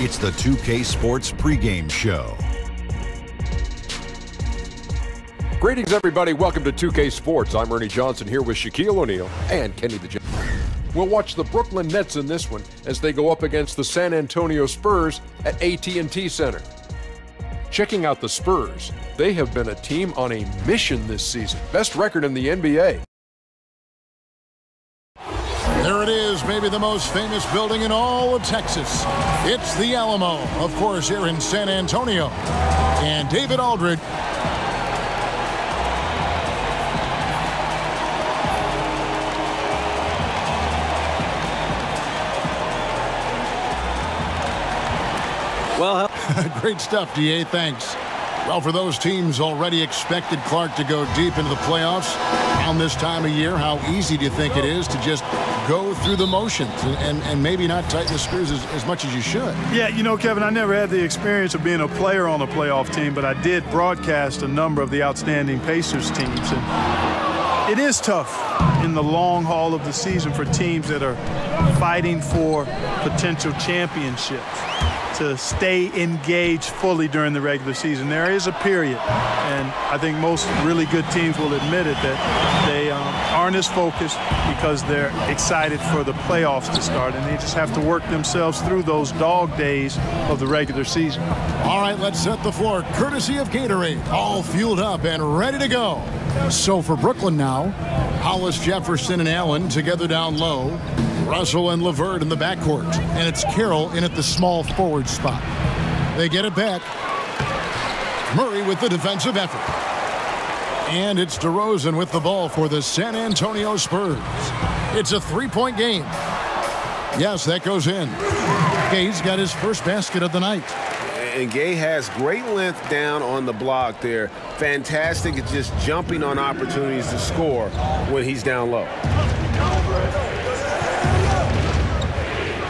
It's the 2K Sports pregame show. Greetings, everybody. Welcome to 2K Sports. I'm Ernie Johnson here with Shaquille O'Neal and Kenny the Jet. We'll watch the Brooklyn Nets in this one as they go up against the San Antonio Spurs at AT&T Center. Checking out the Spurs, they have been a team on a mission this season. Best record in the NBA. There it is, maybe the most famous building in all of Texas. It's the Alamo, of course, here in San Antonio. And David Aldridge. Well, great stuff, DA. Thanks. Well, for those teams already expected Clark to go deep into the playoffs around this time of year, how easy do you think it is to just go through the motions and maybe not tighten the screws as much as you should? Yeah, you know, Kevin, I never had the experience of being a player on a playoff team, but I did broadcast a number of the outstanding Pacers teams. And it is tough in the long haul of the season for teams that are fighting for potential championships to stay engaged fully during the regular season. There is a period, and I think most really good teams will admit it, that they aren't as focused because they're excited for the playoffs to start, and they just have to work themselves through those dog days of the regular season. All right, let's set the floor, courtesy of Gatorade, all fueled up and ready to go. So for Brooklyn now, Hollis, Jefferson, and Allen together down low. Russell and LeVert in the backcourt. And it's Carroll in at the small forward spot. They get it back. Murray with the defensive effort. And it's DeRozan with the ball for the San Antonio Spurs. It's a three-point game. Yes, that goes in. Gay's got his first basket of the night. And Gay has great length down on the block there. Fantastic at just jumping on opportunities to score when he's down low.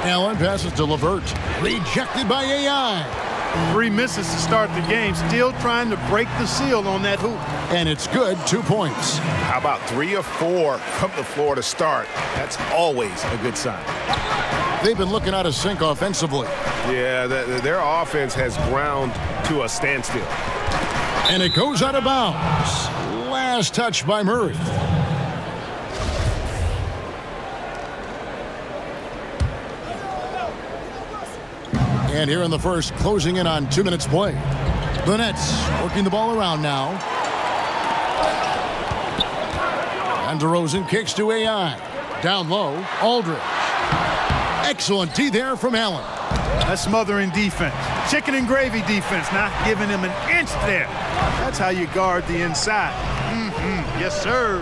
Allen passes to LeVert. Rejected by AI. 3 misses to start the game. Still trying to break the seal on that hoop. And it's good, 2 points. How about 3 or 4 from the floor to start? That's always a good sign. They've been looking out of sync offensively. Yeah, their offense has ground to a standstill. And it goes out of bounds. Last touch by Murray. And here in the first, closing in on 2 minutes play. The Nets working the ball around now. And DeRozan kicks to AI. Down low, Aldridge. Excellent D there from Allen. That's smothering defense. Chicken and gravy defense, not giving him an inch there. That's how you guard the inside. Yes, sir.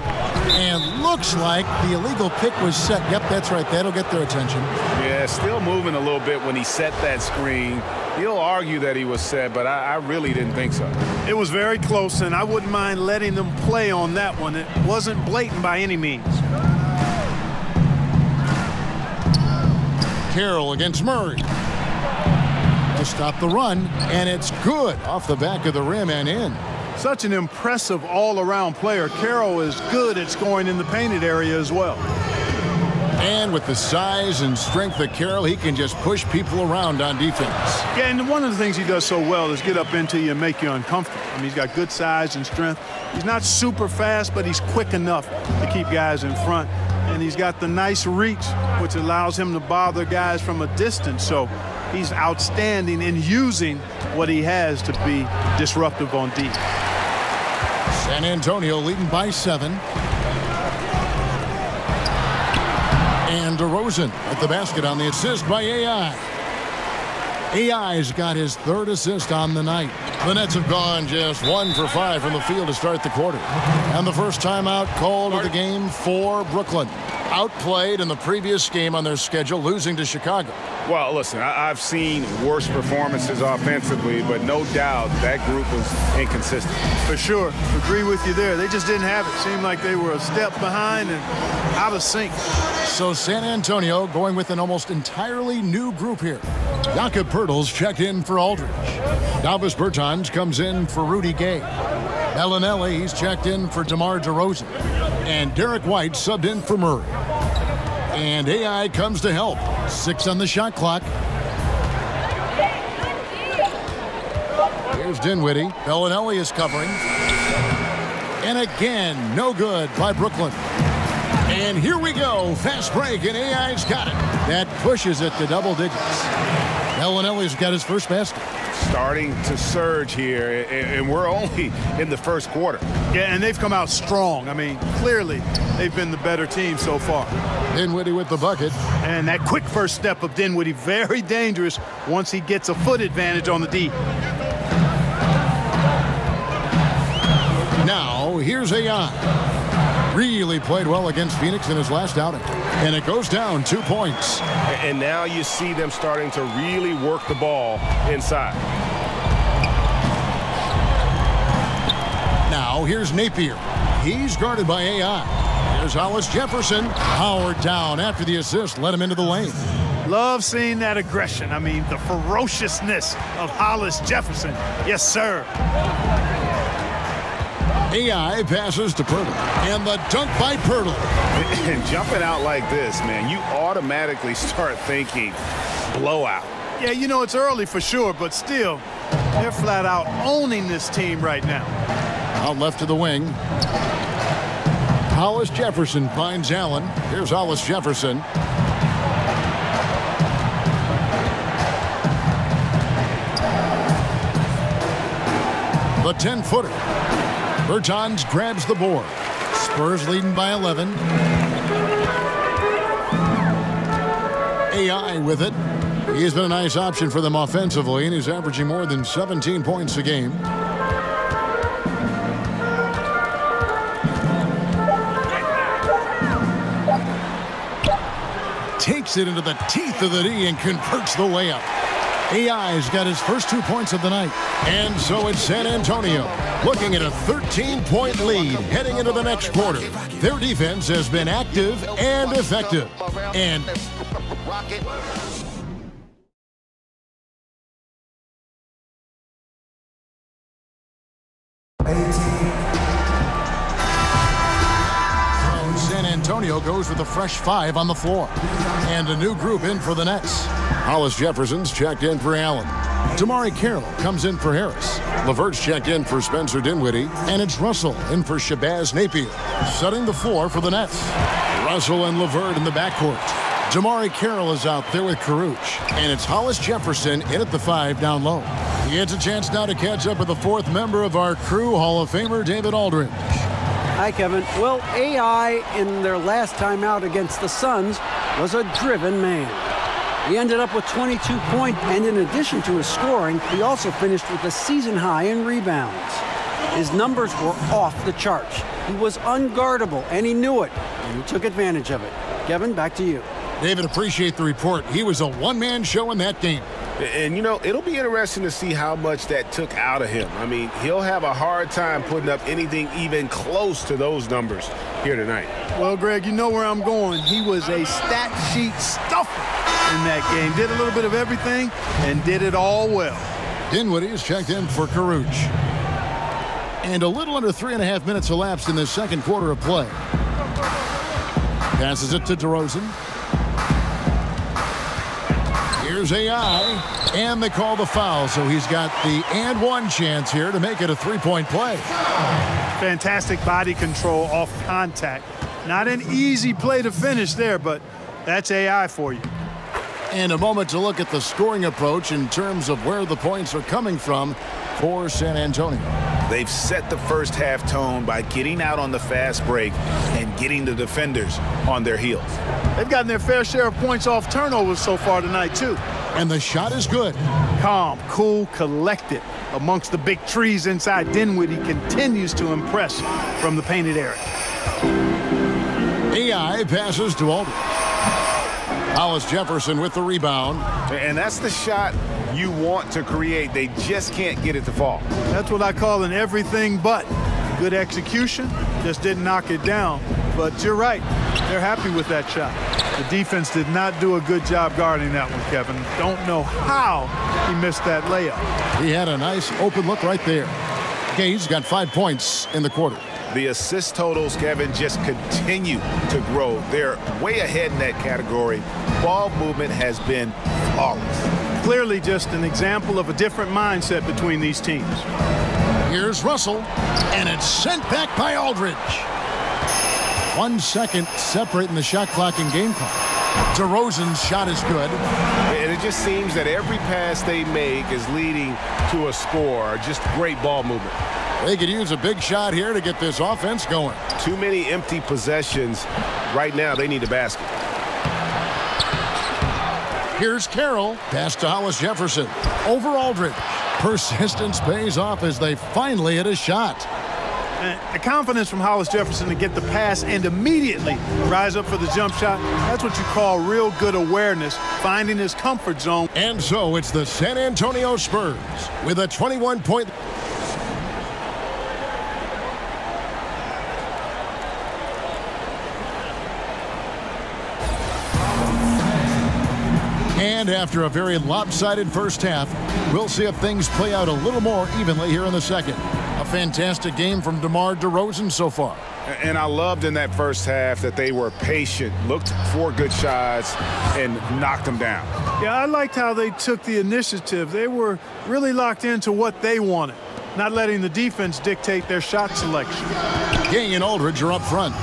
And looks like the illegal pick was set. Yep, that's right. That'll get their attention. Yeah, still moving a little bit when he set that screen. He'll argue that he was set, but I really didn't think so. It was very close, and I wouldn't mind letting them play on that one. It wasn't blatant by any means. Carroll against Murray. To stop the run, and it's good off the back of the rim and in. Such an impressive all-around player. Carroll is good at scoring in the painted area as well. And with the size and strength of Carroll, he can just push people around on defense. Yeah, and one of the things he does so well is get up into you and make you uncomfortable. I mean, he's got good size and strength. He's not super fast, but he's quick enough to keep guys in front. And he's got the nice reach, which allows him to bother guys from a distance. So he's outstanding in using what he has to be disruptive on D. San Antonio leading by 7. And DeRozan at the basket on the assist by AI. AI's got his 3rd assist on the night. The Nets have gone just 1 for 5 from the field to start the quarter. And the first timeout called of the game for Brooklyn. Outplayed in the previous game on their schedule, losing to Chicago. Well, listen, I've seen worse performances offensively, but no doubt that group was inconsistent. For sure. Agree with you there. They just didn't have it. Seemed like they were a step behind and out of sync. So San Antonio going with an almost entirely new group here. Jakob Poeltl's checked in for Aldridge. Davis Bertans comes in for Rudy Gay. Bellinelli, he's checked in for DeMar DeRozan. And Derek White subbed in for Murray. And AI comes to help. 6 on the shot clock. Here's Dinwiddie. Bellinelli is covering. And again, no good by Brooklyn. And here we go. Fast break, and AI's got it. That pushes it to double digits. Bellinelli's got his first basket. Starting to surge here, and we're only in the first quarter. Yeah, and they've come out strong. I mean, clearly, they've been the better team so far. Dinwiddie with the bucket. And that quick first step of Dinwiddie, very dangerous once he gets a foot advantage on the D. Now, here's AI. Really played well against Phoenix in his last outing. And it goes down 2 points. And now you see them starting to really work the ball inside. Now, here's Napier. He's guarded by AI. Here's Hollis Jefferson. Powered down after the assist led him into the lane. Love seeing that aggression. I mean, the ferociousness of Hollis Jefferson. Yes, sir. AI passes to Pirtle. And the dunk by Pirtle. And jumping out like this, man, you automatically start thinking blowout. Yeah, you know, it's early for sure, but still, they're flat out owning this team right now. Out left to the wing. Hollis Jefferson finds Allen. Here's Hollis Jefferson. The 10-footer. Bertans grabs the board. Spurs leading by 11. AI with it. He's been a nice option for them offensively, and he's averaging more than 17 points a game. Takes it into the teeth of the D and converts the layup. AI's got his first 2 points of the night. And so it's San Antonio looking at a 13-point lead heading into the next quarter. Their defense has been active and effective. And San Antonio goes with a fresh 5 on the floor. And a new group in for the Nets. Hollis Jefferson's checked in for Allen. Damari Carroll comes in for Harris. LeVert's checked in for Spencer Dinwiddie. And it's Russell in for Shabazz Napier. Setting the floor for the Nets. Russell and LeVert in the backcourt. Damari Carroll is out there with Caruch. And it's Hollis Jefferson in at the 5 down low. He gets a chance now to catch up with the 4th member of our crew, Hall of Famer David Aldridge. Hi, Kevin. Well, AI in their last time out against the Suns was a driven man. He ended up with 22 points, and in addition to his scoring, he also finished with a season high in rebounds. His numbers were off the charts. He was unguardable, and he knew it, and he took advantage of it. Kevin, back to you. David, appreciate the report. He was a one-man show in that game. And, you know, it'll be interesting to see how much that took out of him. I mean, he'll have a hard time putting up anything even close to those numbers here tonight. Well, Greg, you know where I'm going. He was a stat sheet stuffer in that game. Did a little bit of everything and did it all well. Dinwiddie is checked in for Caruch. And a little under 3.5 minutes elapsed in the second quarter of play. Passes it to DeRozan. Here's AI, and they call the foul, so he's got the and one chance here to make it a 3-point play. Fantastic body control off contact. Not an easy play to finish there, but that's AI for you. And a moment to look at the scoring approach in terms of where the points are coming from for San Antonio. They've set the first half tone by getting out on the fast break and getting the defenders on their heels. They've gotten their fair share of points off turnovers so far tonight, too. And the shot is good. Calm, cool, collected. Amongst the big trees inside, Dinwiddie continues to impress from the painted area. AI passes to Aldridge. Hollis Jefferson with the rebound. And that's the shot you want to create. They just can't get it to fall. That's what I call an everything but. Good execution, just didn't knock it down. But you're right, they're happy with that shot. The defense did not do a good job guarding that one, Kevin. Don't know how he missed that layup. He had a nice open look right there. Okay, he's got 5 points in the quarter. The assist totals, Kevin, just continue to grow. They're way ahead in that category. Ball movement has been flawless. Clearly just an example of a different mindset between these teams. Here's Russell, and it's sent back by Aldridge. 1 second separating the shot clock and game clock. DeRozan's shot is good. And it just seems that every pass they make is leading to a score. Just great ball movement. They could use a big shot here to get this offense going. Too many empty possessions. Right now, they need a basket. Here's Carroll. Pass to Hollis Jefferson. Over Aldridge. Persistence pays off as they finally hit a shot. The confidence from Hollis Jefferson to get the pass and immediately rise up for the jump shot. That's what you call real good awareness, finding his comfort zone. And so it's the San Antonio Spurs with a 21-point. And after a very lopsided first half, we'll see if things play out a little more evenly here in the second. A fantastic game from DeMar DeRozan so far. And I loved in that first half that they were patient, looked for good shots, and knocked them down. Yeah, I liked how they took the initiative. They were really locked into what they wanted, not letting the defense dictate their shot selection. King and Aldridge are up front.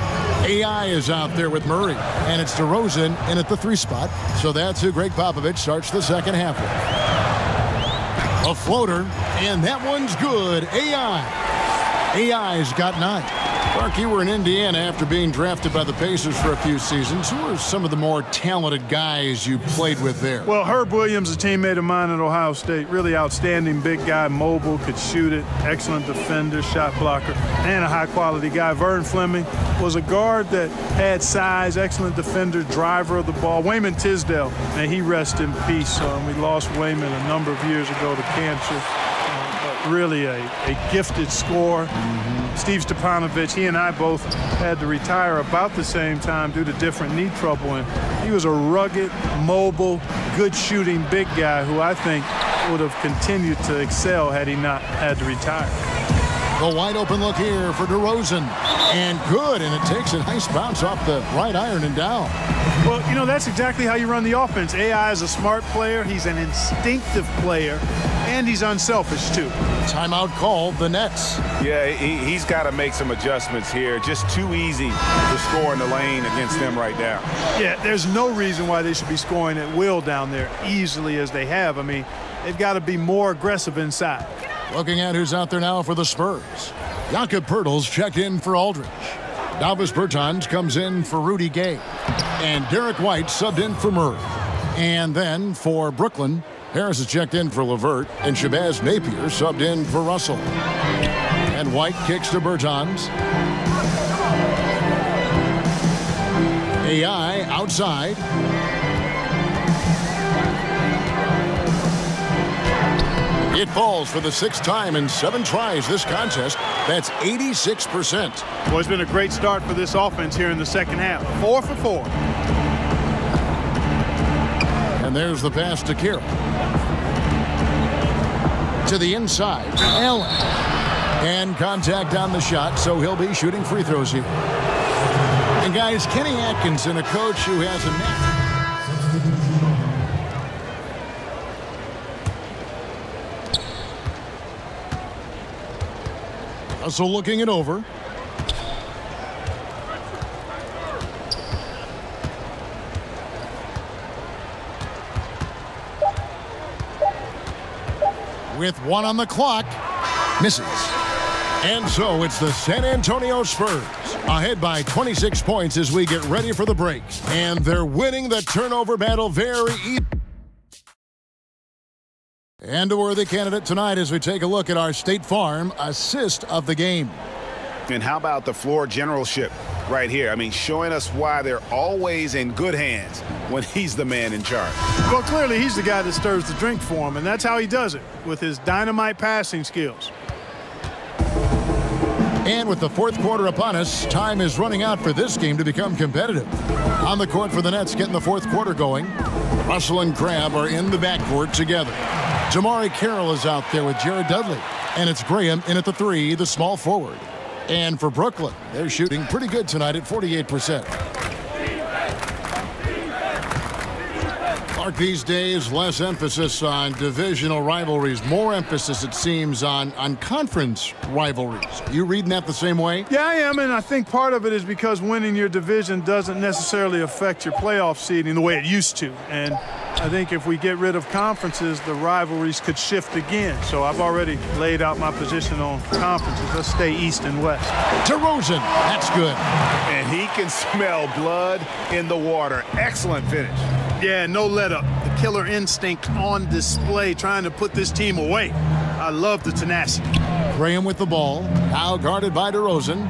AI is out there with Murray, and it's DeRozan in at the 3 spot. So that's who Greg Popovich starts the second half with. A floater, and that one's good. AI's got 9. Clark, you were in Indiana after being drafted by the Pacers for a few seasons. Who are some of the more talented guys you played with there? Well, Herb Williams, a teammate of mine at Ohio State, really outstanding big guy, mobile, could shoot it, excellent defender, shot blocker, and a high-quality guy. Vern Fleming was a guard that had size, excellent defender, driver of the ball. Wayman Tisdale, may he rest in peace. We lost Wayman a number of years ago to cancer. But really a gifted scorer. Steve Stepanovich, he and I both had to retire about the same time due to different knee trouble. And he was a rugged, mobile, good shooting big guy who I think would have continued to excel had he not had to retire. The wide open look here for DeRozan. And good, and it takes a nice bounce off the right iron and down. Well, you know, that's exactly how you run the offense. AI is a smart player. He's an instinctive player, and he's unselfish, too. Timeout called, the Nets. Yeah, he's got to make some adjustments here. Just too easy to score in the lane against them right now. Yeah, there's no reason why they should be scoring at will down there easily as they have. I mean, they've got to be more aggressive inside. Looking at who's out there now for the Spurs. Jakob Poeltl's checked in for Aldridge. Davis Bertans comes in for Rudy Gay. And Derek White subbed in for Murray. And then for Brooklyn, Harris is checked in for LeVert, and Shabazz Napier subbed in for Russell. And White kicks to Bertans. AI outside. It falls for the 6th time in 7 tries this contest. That's 86%. Well, it's been a great start for this offense here in the second half. 4 for 4. And there's the pass to Carroll. To the inside, Allen. And contact on the shot, so he'll be shooting free throws here. And guys, Kenny Atkinson, a coach who has a knack. So looking it over. With 1 on the clock, misses. And so it's the San Antonio Spurs ahead by 26 points as we get ready for the break. And they're winning the turnover battle very easily. And a worthy candidate tonight as we take a look at our State Farm assist of the game. And how about the floor generalship right here? I mean, showing us why they're always in good hands when he's the man in charge. Well, clearly he's the guy that stirs the drink for him, and that's how he does it, with his dynamite passing skills. And with the 4th quarter upon us, time is running out for this game to become competitive. On the court for the Nets, getting the 4th quarter going. Russell and Crabb are in the backcourt together. Jamari Carroll is out there with Jared Dudley. And it's Graham in at the 3, the small forward. And for Brooklyn, they're shooting pretty good tonight at 48%. Mark, these days, less emphasis on divisional rivalries, more emphasis, it seems, on conference rivalries. You reading that the same way? Yeah, I am, and I think part of it is because winning your division doesn't necessarily affect your playoff seeding the way it used to. And I think if we get rid of conferences, the rivalries could shift again. So I've already laid out my position on conferences. Let's stay East and West. DeRozan, that's good. And he can smell blood in the water. Excellent finish. Yeah, no let up. The killer instinct on display, trying to put this team away. I love the tenacity. Graham with the ball, now guarded by DeRozan.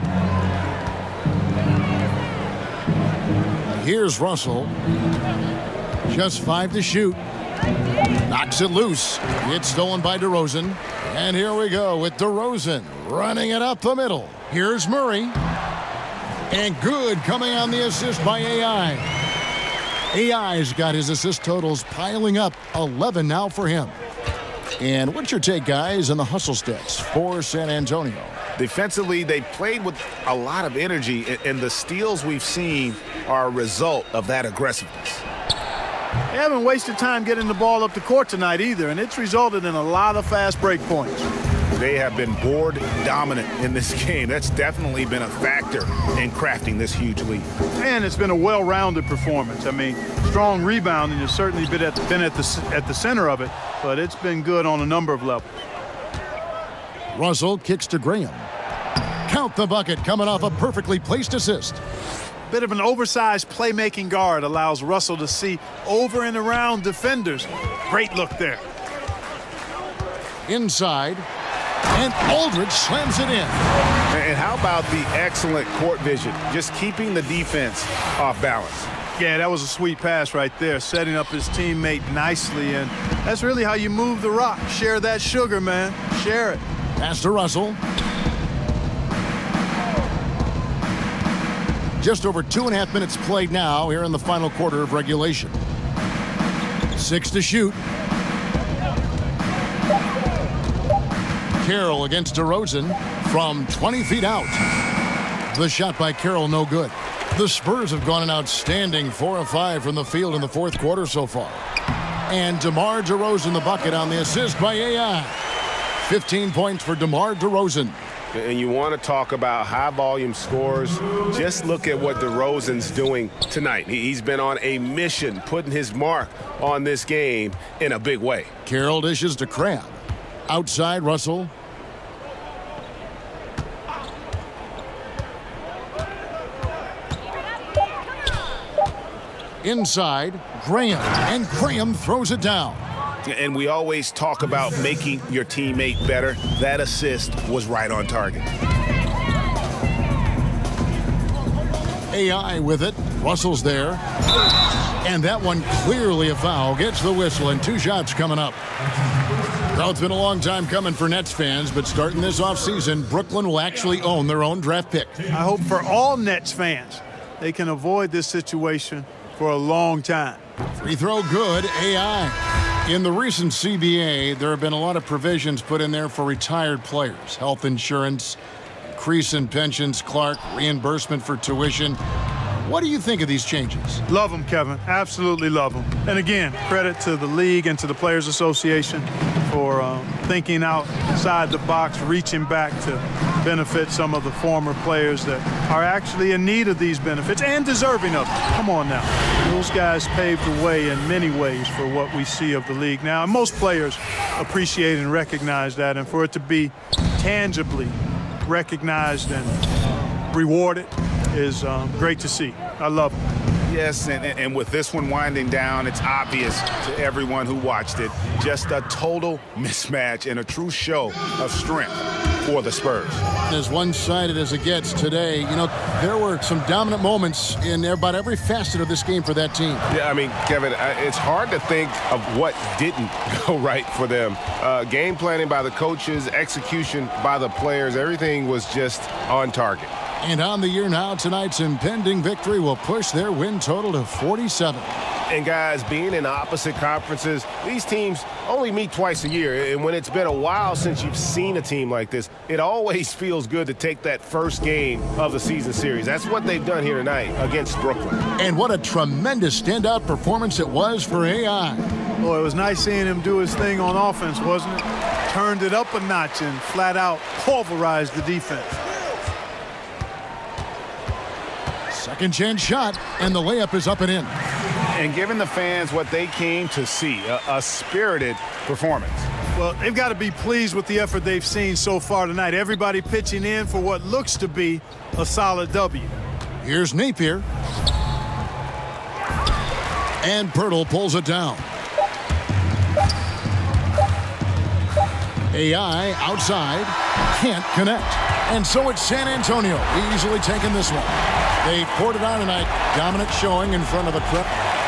Here's Russell. Just 5 to shoot. Knocks it loose. It's stolen by DeRozan. And here we go with DeRozan running it up the middle. Here's Murray. And good coming on the assist by AI. AI's got his assist totals piling up. 11 now for him. And what's your take, guys, on the hustle stats for San Antonio? Defensively, they played with a lot of energy, and the steals we've seen are a result of that aggressiveness. They haven't wasted time getting the ball up the court tonight either, and it's resulted in a lot of fast break points. They have been board dominant in this game. That's definitely been a factor in crafting this huge lead. And it's been a well-rounded performance. I mean, strong rebounding has certainly been at the center of it, but it's been good on a number of levels. Russell kicks to Graham. Count the bucket coming off a perfectly placed assist. Bit of an oversized playmaking guard allows Russell to see over and around defenders. Great look there. Inside. And Aldridge slams it in. And how about the excellent court vision, just keeping the defense off balance? Yeah, that was a sweet pass right there, setting up his teammate nicely, and that's really how you move the rock. Share that sugar, man. Share it. Pass to Russell. Just over 2.5 minutes played now here in the final quarter of regulation. 6 to shoot. Carroll against DeRozan from 20 feet out. The shot by Carroll no good. The Spurs have gone an outstanding 4 of 5 from the field in the fourth quarter so far. And DeMar DeRozan the bucket on the assist by AI. 15 points for DeMar DeRozan. And you want to talk about high-volume scores, just look at what DeRozan's doing tonight. He's been on a mission, putting his mark on this game in a big way. Carroll dishes to Crabbe. Outside, Russell. Inside, Graham. And Graham throws it down. And we always talk about making your teammate better. That assist was right on target. AI with it. Russell's there. And that one clearly a foul. Gets the whistle, and 2 shots coming up. Well, it's been a long time coming for Nets fans, but starting this offseason, Brooklyn will actually own their own draft pick. I hope for all Nets fans, they can avoid this situation for a long time. Free throw good, AI. In the recent CBA, there have been a lot of provisions put in there for retired players. Health insurance, increase in pensions, Clark, reimbursement for tuition. What do you think of these changes? Love them, Kevin. Absolutely love them. And again, credit to the league and to the Players Association for thinking outside the box, reaching back to benefit some of the former players that are actually in need of these benefits and deserving of them. Come on now. Those guys paved the way in many ways for what we see of the league now. And most players appreciate and recognize that. And for it to be tangibly recognized and rewarded is great to see. I love it. Yes, and with this one winding down, it's obvious to everyone who watched it, just a total mismatch and a true show of strength for the Spurs. As one-sided as it gets today, you know, there were some dominant moments in about every facet of this game for that team. Yeah, I mean, Kevin, it's hard to think of what didn't go right for them. Game planning by the coaches, execution by the players, everything was just on target. And on the year now, tonight's impending victory will push their win total to 47. And guys, being in opposite conferences, these teams only meet twice a year. And when it's been a while since you've seen a team like this, it always feels good to take that first game of the season series. That's what they've done here tonight against Brooklyn. And what a tremendous standout performance it was for AI. Boy, it was nice seeing him do his thing on offense, wasn't it? Turned it up a notch and flat out pulverized the defense. Second chance shot, and the layup is up and in. And giving the fans what they came to see, a spirited performance. Well, they've got to be pleased with the effort they've seen so far tonight. Everybody pitching in for what looks to be a solid W. Here's Napier. And Pirtle pulls it down. AI outside, can't connect. And so it's San Antonio easily taking this one. They poured it on tonight. Dominant showing in front of the crowd.